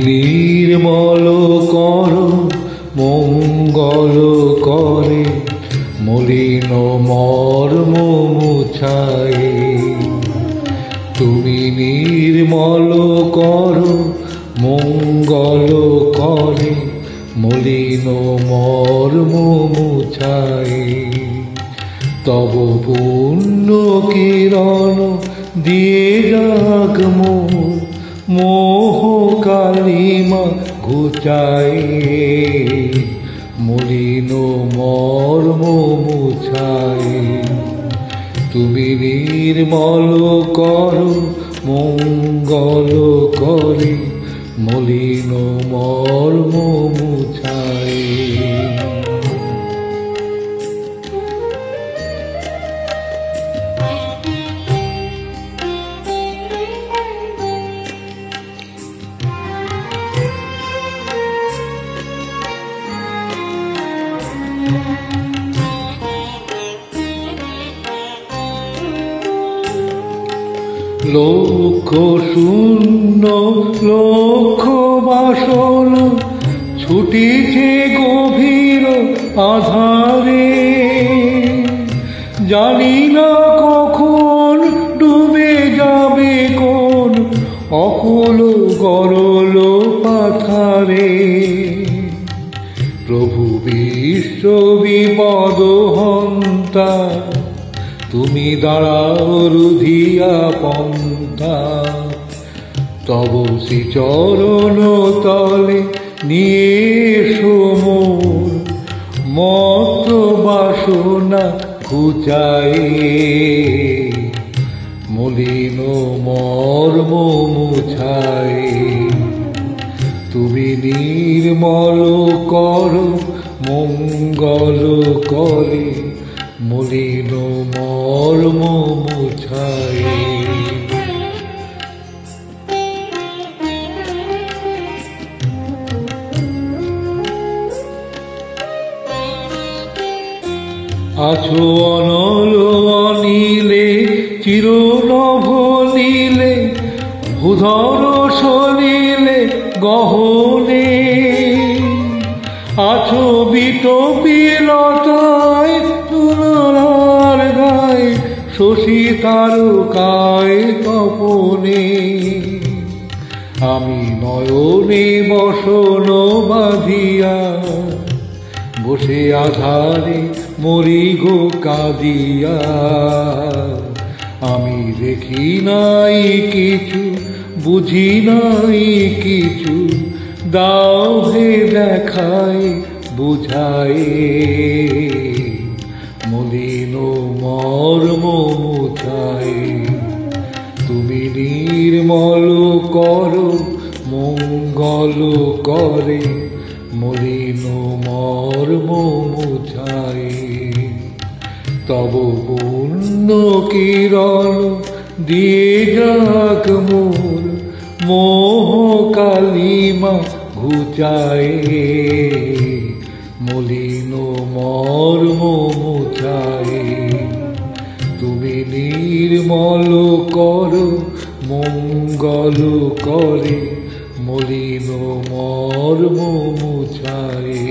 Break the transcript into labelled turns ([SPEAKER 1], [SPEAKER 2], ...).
[SPEAKER 1] নির্মল করো মঙ্গল করে মলিন মর্ম মুছায়। তুমি নির্মল করো মঙ্গল করে মলিন মর্ম মুছায়। তব পুণ্য কিরণ দিয়ে যাক মোর মোহ কালিমা ঘুচায় মলিন মর্ম মুছায়। তুমি নির্মল করো মঙ্গল করে মলিন মর্ম মুছায়। লক্ষ শূন্য লক্ষ বাসনা ছুটিছে গভীর আধারে। জানি না কখন ডুবে যাবে কোন অকুল গরল পাথারে। প্রভু বিশ্ব বিপদ হন্তা তুমি দাঁড়াও রুধিয়া পন্থা। তব শ্রীচরণ তলে নিয়ে এসো মোর মত বাসনা ঘুচায় মলিন মর্ম মুছায়। তুমি নির্মল করো মঙ্গল করে মলিন মর্ম মুছায়। আছো অনল অনিলে চিরনভ নীলে ভূধর সলিলে গহনে। আছো বিটপিলতায় তুলনার গায়ে শশী তারকায় তপনে। আমি নয়নে বসন বাঁধিয়া বসে আধারে মরি গো কাঁদিয়া। আমি দেখি নাই কিছু বুঝি নাই কিছু দাও হে দেখায় বুঝায় মলিন মর্ম মুছায়। তুমি নির্মল করো মঙ্গল করে মলিন মর্ম মুছায়। তব পুণ্য কিরণ দিয়ে যাক মোর মোহ কালিমা ঘুচায় মলিন মর্ম মুছায়। তুমি নির্মল করো মঙ্গল করে মলিন মর্ম মুছায়।